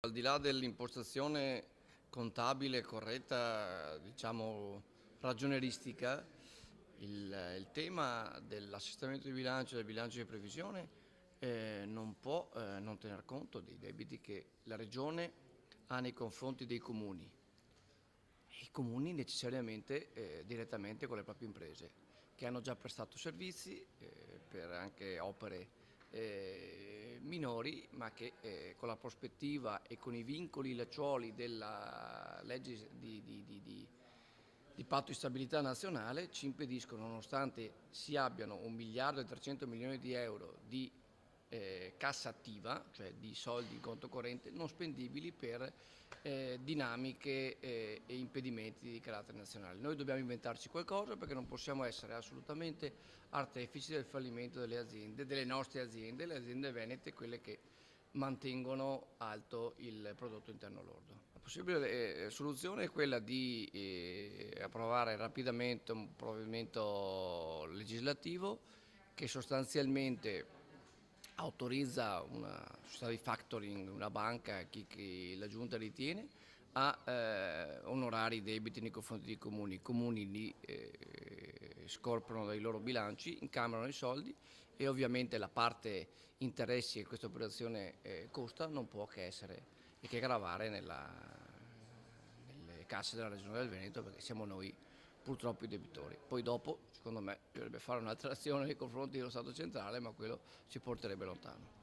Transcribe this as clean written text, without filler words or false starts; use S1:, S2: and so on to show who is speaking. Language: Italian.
S1: Al di là dell'impostazione contabile corretta, diciamo ragioneristica, il tema dell'assestamento di bilancio e del bilancio di previsione non può non tener conto dei debiti che la Regione ha nei confronti dei comuni. I comuni necessariamente direttamente con le proprie imprese, che hanno già prestato servizi per anche opere minori, ma che con la prospettiva e con i vincoli lacciuoli della legge di patto di stabilità nazionale ci impediscono, nonostante si abbiano 1 miliardo e 300 milioni di euro di cassa attiva, cioè di soldi in conto corrente non spendibili per dinamiche e impedimenti di carattere nazionale. Noi dobbiamo inventarci qualcosa perché non possiamo essere assolutamente artefici del fallimento delle aziende, delle nostre aziende, le aziende venete, quelle che mantengono alto il prodotto interno lordo. La possibile soluzione è quella di approvare rapidamente un provvedimento legislativo che sostanzialmente autorizza una società di factoring, una banca, chi la Giunta ritiene, a onorare i debiti nei confronti dei comuni. I comuni li scorporano dai loro bilanci, incamerano i soldi e ovviamente la parte interessi che questa operazione costa non può che essere e che gravare nelle casse della Regione del Veneto, perché siamo noi purtroppo i debitori. Poi dopo, secondo me, bisognerebbe fare un'altra azione nei confronti dello Stato centrale, ma quello ci porterebbe lontano.